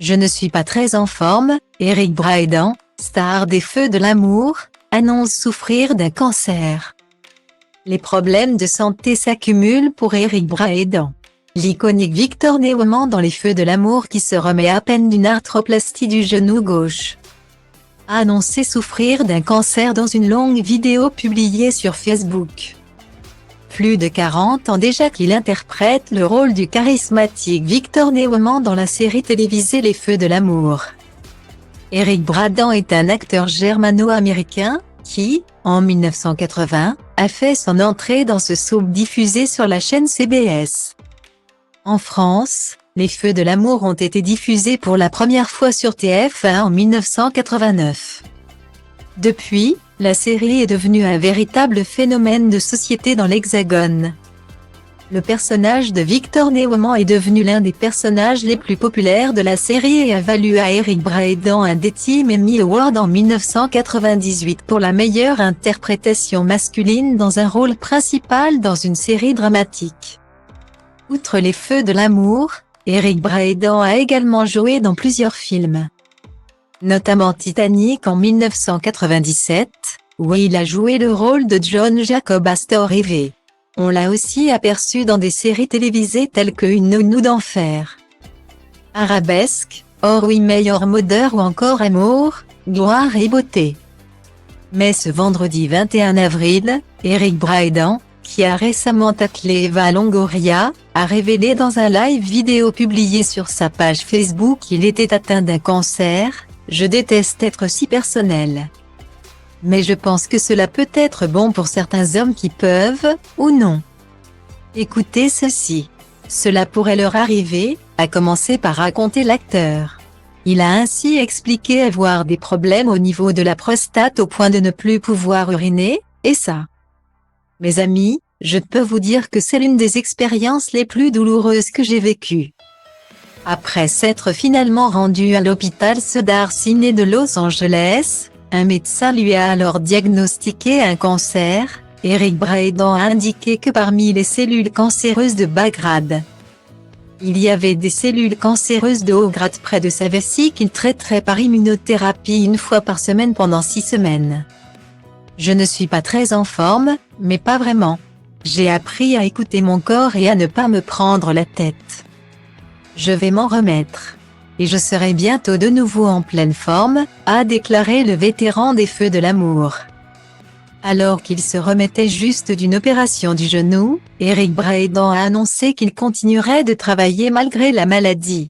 Je ne suis pas très en forme. Eric Braedan, star des Feux de l'amour, annonce souffrir d'un cancer. Les problèmes de santé s'accumulent pour Eric Braedan. L'iconique Victor Neumann dans les Feux de l'amour, qui se remet à peine d'une arthroplastie du genou gauche, a annoncé souffrir d'un cancer dans une longue vidéo publiée sur Facebook. Plus de 40 ans déjà qu'il interprète le rôle du charismatique Victor Neumann dans la série télévisée Les Feux de l'amour. Eric Braedan est un acteur germano-américain qui, en 1980, a fait son entrée dans ce soap diffusé sur la chaîne CBS. En France, Les Feux de l'amour ont été diffusés pour la première fois sur TF1 en 1989. Depuis, la série est devenue un véritable phénomène de société dans l'Hexagone. Le personnage de Victor Neumann est devenu l'un des personnages les plus populaires de la série et a valu à Eric Braedan un Daytime Emmy Award en 1998 pour la meilleure interprétation masculine dans un rôle principal dans une série dramatique. Outre Les Feux de l'amour, Eric Braedan a également joué dans plusieurs films, notamment Titanic en 1997, où il a joué le rôle de John Jacob Astor Rivet. On l'a aussi aperçu dans des séries télévisées telles que Une nounou d'enfer, Arabesque, Or oui meilleur modeur ou encore Amour, gloire et beauté. Mais ce vendredi 21 avril, Eric Braedan, qui a récemment taclé Eva Longoria, a révélé dans un live vidéo publié sur sa page Facebook qu'il était atteint d'un cancer. Je déteste être si personnel, mais je pense que cela peut être bon pour certains hommes qui peuvent, ou non, écoutez ceci. Cela pourrait leur arriver, a commencé par raconter l'acteur. Il a ainsi expliqué avoir des problèmes au niveau de la prostate au point de ne plus pouvoir uriner, et ça, mes amis, je peux vous dire que c'est l'une des expériences les plus douloureuses que j'ai vécues. Après s'être finalement rendu à l'hôpital Cedars-Sinai de Los Angeles, un médecin lui a alors diagnostiqué un cancer. Eric Braedan a indiqué que parmi les cellules cancéreuses de bas grade, il y avait des cellules cancéreuses de haut grade près de sa vessie qu'il traiterait par immunothérapie une fois par semaine pendant 6 semaines. Je ne suis pas très en forme, mais pas vraiment. J'ai appris à écouter mon corps et à ne pas me prendre la tête. Je vais m'en remettre. Et je serai bientôt de nouveau en pleine forme, a déclaré le vétéran des Feux de l'amour. Alors qu'il se remettait juste d'une opération du genou, Eric Braedan a annoncé qu'il continuerait de travailler malgré la maladie.